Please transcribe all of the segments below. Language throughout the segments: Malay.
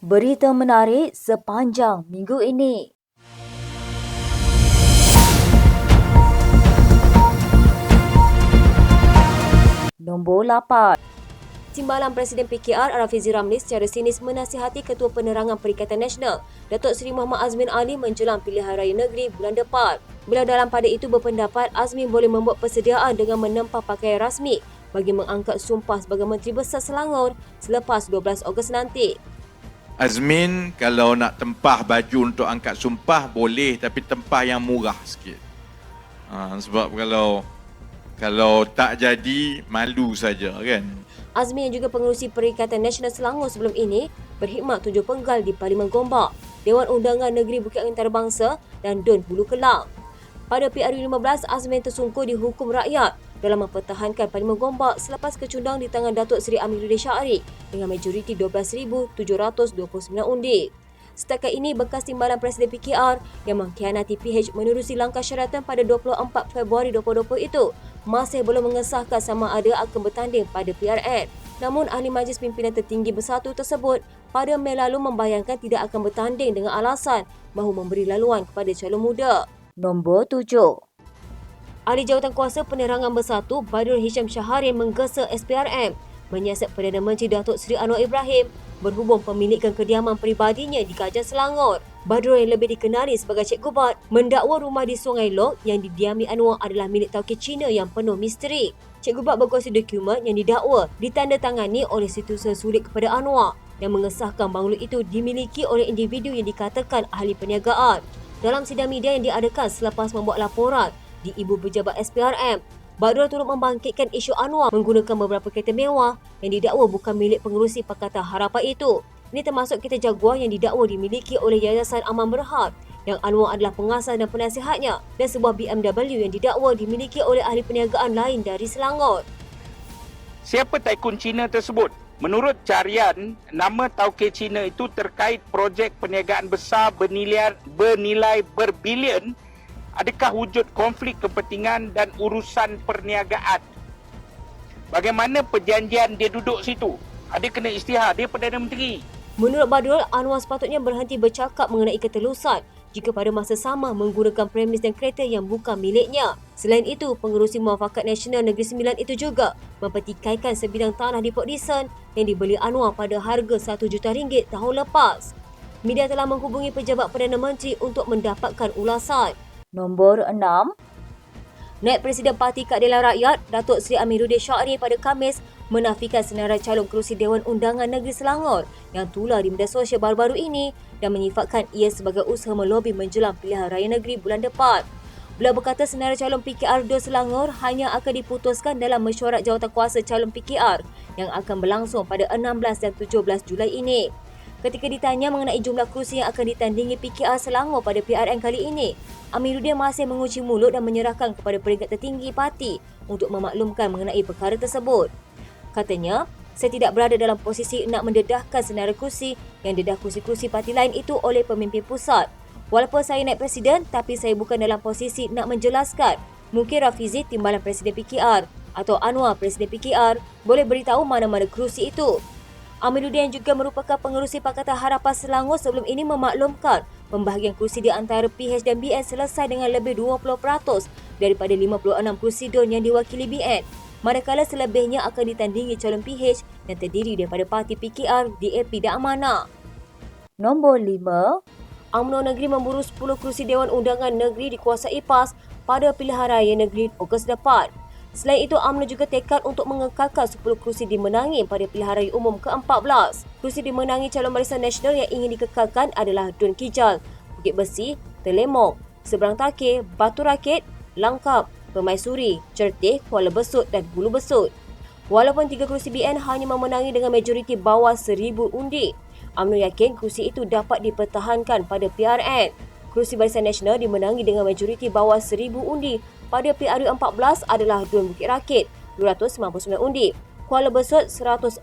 Berita menarik sepanjang minggu ini. Nombor 8. Timbalan Presiden PKR Rafizi Ramli secara sinis menasihati Ketua Penerangan Perikatan Nasional Datuk Seri Muhammad Azmin Ali menjelang pilihan raya negeri bulan depan. Beliau dalam pada itu berpendapat Azmin boleh membuat persediaan dengan menempah pakaian rasmi bagi mengangkat sumpah sebagai Menteri Besar Selangor selepas 12 Ogos nanti. Azmin kalau nak tempah baju untuk angkat sumpah boleh, tapi tempah yang murah sikit. Sebab kalau tak jadi malu saja kan. Azmin yang juga pengerusi Perikatan Nasional Selangor sebelum ini berkhidmat 7 penggal di Parlimen Gombak, Dewan Undangan Negeri Bukit Antarabangsa dan DUN Hulu Kelang. Pada PRU 15, Azmin tersungkur dihukum rakyat dalam mempertahankan Parlimen Gombak selepas kecundang di tangan Datuk Seri Amiruddin Syari dengan majoriti 12,729 undi. Setakat ini, bekas timbalan Presiden PKR yang mengkhianati PH menerusi langkah syaratan pada 24 Februari 2020 itu masih belum mengesahkan sama ada akan bertanding pada PRN. Namun, Ahli Majlis Pimpinan Tertinggi Bersatu tersebut pada Mei lalu membayangkan tidak akan bertanding dengan alasan mahu memberi laluan kepada calon muda. Nombor 7. Ahli Jawatankuasa Penerangan Bersatu Badrul Hisham Syaharin menggesa SPRM menyiasat Perdana Menteri Datuk Seri Anwar Ibrahim berhubung pemilikan kediaman peribadinya di Kajar Selangor. Badrul yang lebih dikenali sebagai Cik Gubat mendakwa rumah di Sungai Lok yang didiami Anwar adalah milik tauke Cina yang penuh misteri. Cik Gubat berkongsi dokumen yang didakwa ditandatangani oleh Situasi Sulit kepada Anwar yang mengesahkan banglo itu dimiliki oleh individu yang dikatakan ahli perniagaan. Dalam sidang media yang diadakan selepas membuat laporan di Ibu Pejabat SPRM, Badrul turut membangkitkan isu Anwar menggunakan beberapa kereta mewah yang didakwa bukan milik pengerusi Pakatan Harapan itu. Ini termasuk kereta Jaguar yang didakwa dimiliki oleh Yayasan Aman Berhad yang Anwar adalah pengasas dan penasihatnya, dan sebuah BMW yang didakwa dimiliki oleh ahli perniagaan lain dari Selangor. Siapa tycoon Cina tersebut? Menurut carian, nama tauke Cina itu terkait projek perniagaan besar bernilai berbilion. Adakah wujud konflik kepentingan dan urusan perniagaan? Bagaimana perjanjian dia duduk situ? Ada kena isytihar, dia Perdana Menteri. Menurut Badrul, Anwar sepatutnya berhenti bercakap mengenai ketelusan jika pada masa sama menggunakan premis dan kereta yang bukan miliknya. Selain itu, pengerusi Muafakat Nasional Negeri Sembilan itu juga mempertikaikan sebidang tanah di Port Dickson yang dibeli Anwar pada harga RM1 juta tahun lepas. Media telah menghubungi pejabat Perdana Menteri untuk mendapatkan ulasan. Nombor 6. Naib Presiden Parti Keadilan Rakyat, Datuk Seri Amiruddin Syari pada Khamis menafikan senarai calon kerusi Dewan Undangan Negeri Selangor yang tular di media sosial baru-baru ini dan menyifatkan ia sebagai usaha melobi menjelang pilihan raya negeri bulan depan. Beliau berkata senarai calon PKR 2 Selangor hanya akan diputuskan dalam mesyuarat jawatankuasa calon PKR yang akan berlangsung pada 16 dan 17 Julai ini. Ketika ditanya mengenai jumlah kerusi yang akan ditandingi PKR Selangor pada PRN kali ini, Amiruddin masih mengunci mulut dan menyerahkan kepada peringkat tertinggi parti untuk memaklumkan mengenai perkara tersebut. Katanya, saya tidak berada dalam posisi nak mendedahkan senarai kursi yang dedah kursi-kursi parti lain itu oleh pemimpin pusat. Walaupun saya naik presiden, tapi saya bukan dalam posisi nak menjelaskan. Mungkin Rafizi, timbalan Presiden PKR atau Anwar, Presiden PKR, boleh beritahu mana-mana kerusi itu. Amiruddin yang juga merupakan pengerusi Pakatan Harapan Selangor sebelum ini memaklumkan pembahagian kursi di antara PH dan BN selesai dengan lebih 20% daripada 56 kursi DUN yang diwakili BN. Manakala selebihnya akan ditandingi calon PH yang terdiri daripada parti PKR, DAP dan Amanah. Nombor 5. UMNO Negeri memburu 10 kerusi Dewan Undangan Negeri dikuasai PAS pada pilihan raya negeri Ogos depan. Selain itu, UMNO juga tekad untuk mengekalkan 10 kerusi dimenangi pada pilihan raya umum ke-14. Kerusi dimenangi calon Barisan Nasional yang ingin dikekalkan adalah DUN Kijal, Bukit Besi, Telemong, Seberang Takir, Batu Rakit, Langkap, Permaisuri, Certih, Kuala Besut dan Hulu Besut. Walaupun 3 kerusi BN hanya memenangi dengan majoriti bawah 1,000 undi, UMNO yakin kerusi itu dapat dipertahankan pada PRN. Kerusi Barisan Nasional dimenangi dengan majoriti bawah 1,000 undi pada PRU 14 adalah DUN Bukit Rakit 299 undi, Kuala Besut 143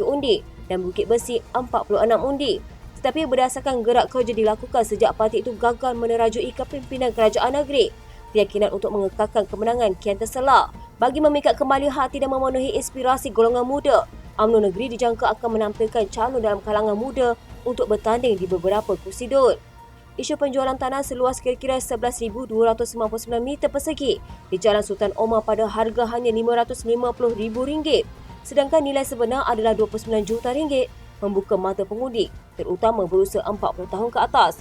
undi dan Bukit Besi 46 undi. Tetapi berdasarkan gerak kerja dilakukan sejak parti itu gagal menerajui kepimpinan kerajaan negeri, keyakinan untuk mengekalkan kemenangan kian terselak. Bagi memikat kembali hati dan memenuhi inspirasi golongan muda, UMNO Negeri dijangka akan menampilkan calon dalam kalangan muda untuk bertanding di beberapa kursi dun. Isu penjualan tanah seluas kira-kira 11,299 meter persegi di Jalan Sultan Omar pada harga hanya RM550,000, sedangkan nilai sebenar adalah RM29 juta membuka mata pengundi, terutama berusia 40 tahun ke atas.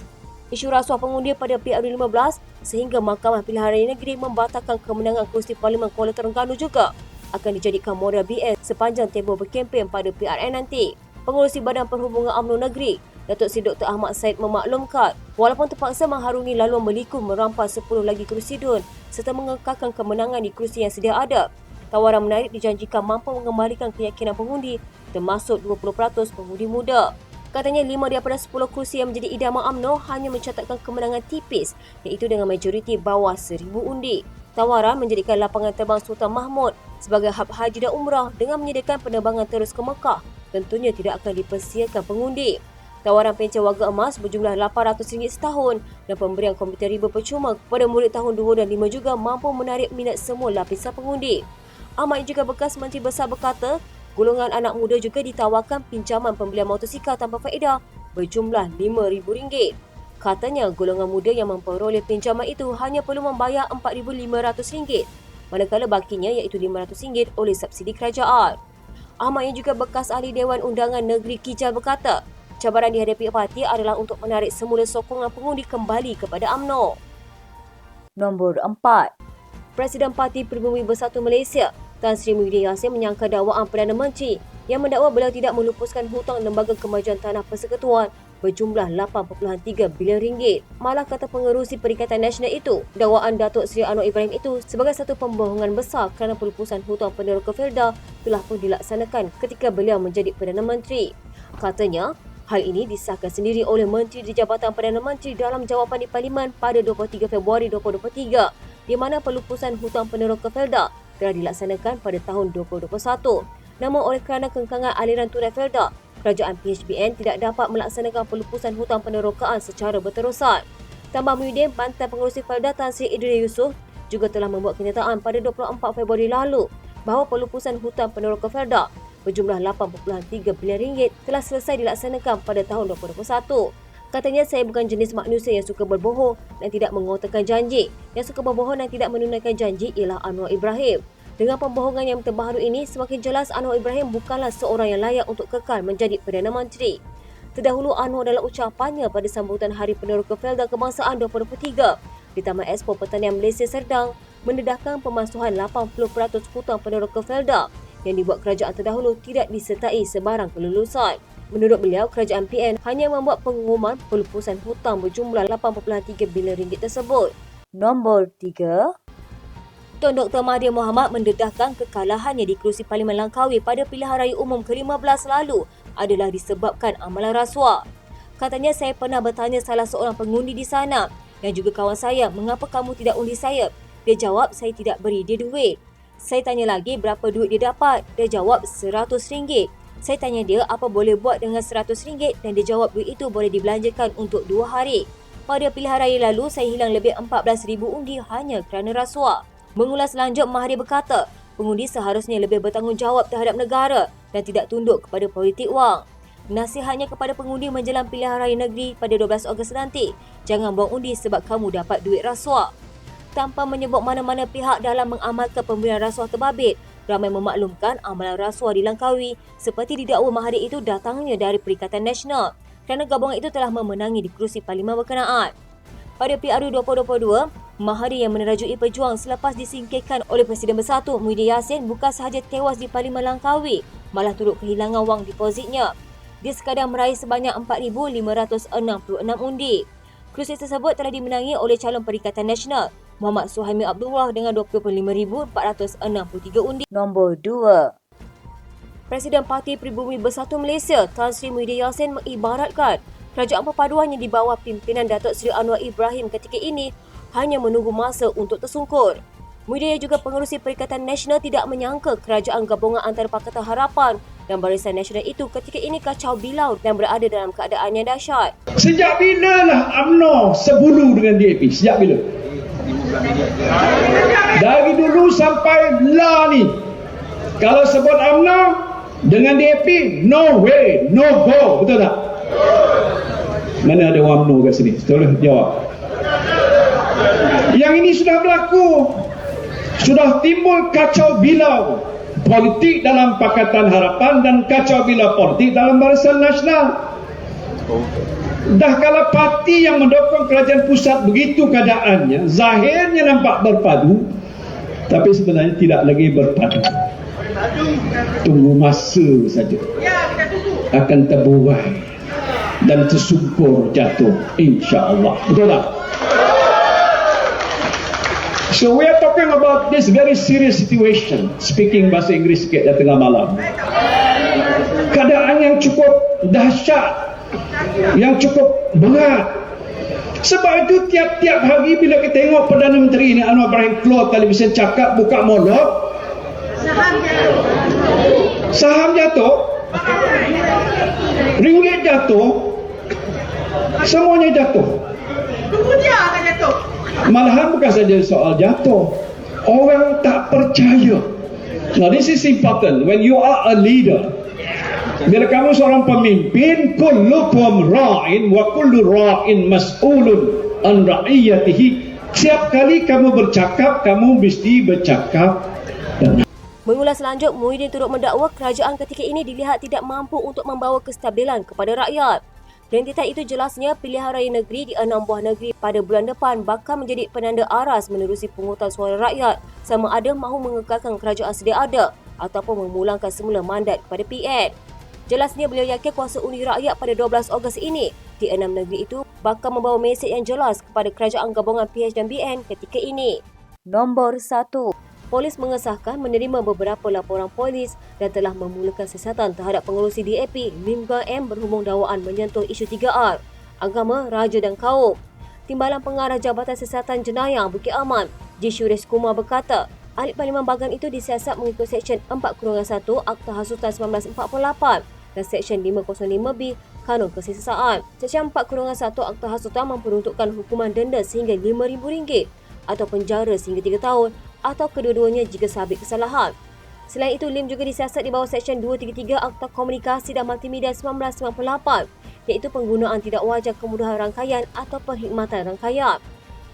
Isu rasuah pengundi pada PRU15 sehingga Mahkamah Pilihan Raya Negeri membatalkan kemenangan kerusi Parlimen Kuala Terengganu juga akan dijadikan modal BS sepanjang tempoh berkempen pada PRN nanti. Pengerusi Badan Perhubungan UMNO Negeri, Datuk Seri Dr. Ahmad Said memaklumkan walaupun terpaksa mengharungi laluan berliku merampas 10 lagi kerusi dun serta mengekalkan kemenangan di kerusi yang sedia ada, tawaran menarik dijanjikan mampu mengembalikan keyakinan pengundi termasuk 20% pengundi muda. Katanya 5 daripada 10 kerusi yang menjadi idaman UMNO hanya mencatatkan kemenangan tipis iaitu dengan majoriti bawah 1,000 undi. Tawaran menjadikan lapangan terbang Sultan Mahmud sebagai hub haji dan umrah dengan menyediakan penerbangan terus ke Mekah tentunya tidak akan dipersiakan pengundi. Tawaran pencen warga emas berjumlah RM800 setahun dan pemberian komputer riba percuma kepada murid tahun 2 dan 5 juga mampu menarik minat semua lapisan pengundi. Ahmad juga bekas Menteri Besar berkata, golongan anak muda juga ditawarkan pinjaman pembelian motosikal tanpa faedah berjumlah RM5,000. Katanya golongan muda yang memperoleh pinjaman itu hanya perlu membayar RM4,500, manakala bakinya iaitu RM500 oleh subsidi kerajaan. Ahmad yang juga bekas ahli Dewan Undangan Negeri Kijal berkata, cabaran dihadapi parti adalah untuk menarik semula sokongan pengundi kembali kepada UMNO. Nombor 4. Presiden Parti Pribumi Bersatu Malaysia, Tan Sri Muhyiddin Yassin menyangka dakwaan Perdana Menteri yang mendakwa beliau tidak melupuskan hutang Lembaga Kemajuan Tanah Persekutuan berjumlah RM8.3 bilion. Malah kata pengerusi Perikatan Nasional itu, dakwaan Datuk Seri Anwar Ibrahim itu sebagai satu pembohongan besar kerana pelupusan hutang peneroka Felda telah pun dilaksanakan ketika beliau menjadi Perdana Menteri. Katanya, hal ini disahkan sendiri oleh Menteri di Jabatan Perdana Menteri dalam jawapan di Parlimen pada 23 Februari 2023 di mana pelupusan hutang peneroka Felda telah dilaksanakan pada tahun 2021. Namun oleh kerana kengkangan aliran tunai Felda, kerajaan PHBN tidak dapat melaksanakan pelupusan hutang penerokaan secara berterusan. Tambah Muhyiddin, mantan pengerusi Felda Tan Sri Idris Yusof juga telah membuat kenyataan pada 24 Februari lalu bahawa pelupusan hutang peneroka Felda berjumlah RM8.3 bilion telah selesai dilaksanakan pada tahun 2021. Katanya, saya bukan jenis manusia yang suka berbohong dan tidak mengotakkan janji. Yang suka berbohong dan tidak menunaikan janji ialah Anwar Ibrahim. Dengan pembohongan yang terbaru ini, semakin jelas Anwar Ibrahim bukanlah seorang yang layak untuk kekal menjadi Perdana Menteri. Terdahulu Anwar dalam ucapannya pada sambutan Hari Peneroka Felda Kebangsaan 2023 di Taman Expo Pertanian Malaysia Serdang mendedahkan pemansuhan 80% hutang peneroka Felda yang dibuat kerajaan terdahulu tidak disertai sebarang kelulusan. Menurut beliau, kerajaan PN hanya membuat pengumuman pelupusan hutang berjumlah RM8.3 bilion tersebut. Nombor 3. Tun Dr. Mahathir Mohamad mendedahkan kekalahannya di kerusi Parlimen Langkawi pada pilihan raya umum ke-15 lalu adalah disebabkan amalan rasuah. Katanya, saya pernah bertanya salah seorang pengundi di sana yang juga kawan saya, mengapa kamu tidak undi saya? Dia jawab, saya tidak beri dia duit. Saya tanya lagi berapa duit dia dapat. Dia jawab RM100. Saya tanya dia apa boleh buat dengan RM100 dan dia jawab duit itu boleh dibelanjakan untuk 2 hari. Pada pilihan raya lalu, saya hilang lebih 14,000 undi hanya kerana rasuah. Mengulas lanjut, Mahathir berkata, pengundi seharusnya lebih bertanggungjawab terhadap negara dan tidak tunduk kepada politik wang. Nasihatnya kepada pengundi menjelang pilihan raya negeri pada 12 Ogos nanti, jangan buang undi sebab kamu dapat duit rasuah. Tanpa menyebut mana-mana pihak dalam mengamalkan pemberian rasuah terbabit, ramai memaklumkan amalan rasuah di Langkawi seperti didakwa Mahathir itu datangnya dari Perikatan Nasional kerana gabungan itu telah memenangi di kerusi Parlimen berkenaan. Pada PRU 2022, Mahathir yang menerajui pejuang selepas disingkirkan oleh Presiden Bersatu Muhyiddin Yassin bukan sahaja tewas di Parlimen Langkawi, malah turut kehilangan wang depositnya. Dia sekadar meraih sebanyak 4,566 undi. Kerusi tersebut telah dimenangi oleh calon Perikatan Nasional Muhammad Suhaimi Abdullah dengan 25,463 undi. Nombor 2. Presiden Parti Pribumi Bersatu Malaysia Tan Sri Muhyiddin Yassin mengibaratkan kerajaan perpaduan yang di bawah pimpinan Datuk Seri Anwar Ibrahim ketika ini hanya menunggu masa untuk tersungkur. Muhyiddin yang juga pengerusi Perikatan Nasional tidak menyangka kerajaan gabungan antara Pakatan Harapan dan Barisan Nasional itu ketika ini kacau bilau dan berada dalam keadaan yang dahsyat. Sejak bila lah UMNO sebulu dengan DAP? Sejak bila? Dari dulu sampai lah ni. Kalau sebut UMNO dengan DAP, no way, no go. Betul tak? Mana ada UMNO kat sini? Tolong jawab. Yang ini sudah berlaku. Sudah timbul kacau bilau politik dalam Pakatan Harapan dan kacau bilau politik dalam Barisan Nasional. Dah kalau parti yang mendukung kerajaan pusat begitu keadaannya, zahirnya nampak berpadu, tapi sebenarnya tidak lagi berpadu. Tunggu masa saja. Akan terbuai dan tersungkur jatuh, insya-Allah. Betul tak? So we are talking about this very serious situation. Speaking bahasa Inggeris sikit dah tengah malam. Keadaan yang cukup dahsyat, yang cukup berat. Sebab itu tiap-tiap hari bila kita tengok Perdana Menteri ini Anwar Ibrahim keluar televisi cakap buka mulut, saham jatuh, ringgit jatuh, semuanya jatuh. Malahan bukan saja soal jatuh, orang tak percaya. Now this is important. When you are a leader, bila kamu seorang pemimpin, kullukum ra'in wa kullu ra'in mas'ulun an ra'iyatihi. Setiap kali kamu bercakap, kamu mesti bercakap. Mengulas lanjut, Muhyiddin turut mendakwa kerajaan ketika ini dilihat tidak mampu untuk membawa kestabilan kepada rakyat. Rentetan itu jelasnya pilihan raya negeri di 6 buah negeri pada bulan depan bakal menjadi penanda aras menerusi pungutan suara rakyat sama ada mahu mengekalkan kerajaan sedia ada ataupun memulangkan semula mandat kepada PN. Jelasnya beliau yakin kuasa undi rakyat pada 12 Ogos ini di 6 negeri itu bakal membawa mesej yang jelas kepada kerajaan gabungan PH dan BN ketika ini. Nombor 1. Polis mengesahkan menerima beberapa laporan polis dan telah memulakan siasatan terhadap pengerusi DAP Lim Guan M berhubung dakwaan menyentuh isu 3R, agama, raja dan kaum. Timbalan Pengarah Jabatan Siasatan Jenayah Bukit Aman, J. Suresh Kumar berkata, ahli parlimen bagan itu disiasat mengikut Seksyen 4-1 Akta Hasutan 1948 dan Seksyen 505B Kanun Kesisaan. Seksyen 4-1 Akta Hasutan memperuntukkan hukuman denda sehingga RM5,000 atau penjara sehingga 3 tahun atau kedua-duanya jika sabit kesalahan. Selain itu, Lim juga disiasat di bawah Seksyen 233 Akta Komunikasi dan Multimedia 1998 iaitu penggunaan tidak wajar kemudahan rangkaian atau perkhidmatan rangkaian.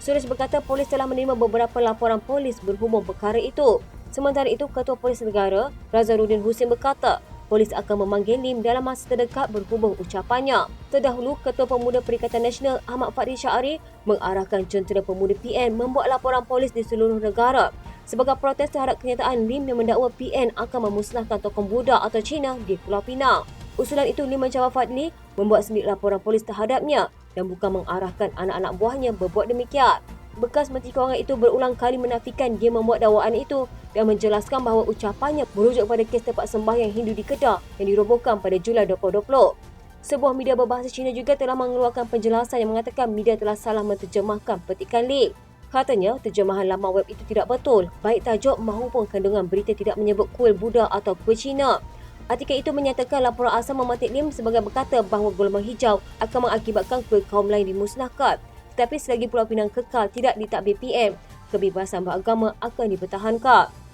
Suresh berkata polis telah menerima beberapa laporan polis berhubung perkara itu. Sementara itu, Ketua Polis Negara Razaruddin Husin berkata polis akan memanggil Lim dalam masa terdekat berhubung ucapannya. Terdahulu, Ketua Pemuda Perikatan Nasional Ahmad Fadli Syahari mengarahkan jentera pemuda PN membuat laporan polis di seluruh negara sebagai protes terhadap kenyataan Lim yang mendakwa PN akan memusnahkan tokoh Buddha atau Cina di Pulau Pinang. Usulan itu Lim mencabar Fadli membuat sendiri laporan polis terhadapnya dan bukan mengarahkan anak-anak buahnya berbuat demikian. Bekas Menteri Kewangan itu berulang kali menafikan dia membuat dakwaan itu dan menjelaskan bahawa ucapannya merujuk pada kes tempat sembahyang Hindu di Kedah yang dirobohkan pada Julai 2020. Sebuah media berbahasa Cina juga telah mengeluarkan penjelasan yang mengatakan media telah salah menterjemahkan petikan Lim. Katanya, terjemahan laman web itu tidak betul, baik tajuk maupun kandungan berita tidak menyebut kuil Buddha atau kuil Cina. Artikel itu menyatakan laporan asal memantik Lim sebagai berkata bahawa golongan hijau akan mengakibatkan kuil kaum lain dimusnahkan. Tetapi selagi Pulau Pinang kekal tidak ditadbir PM, kebebasan beragama akan dipertahankan.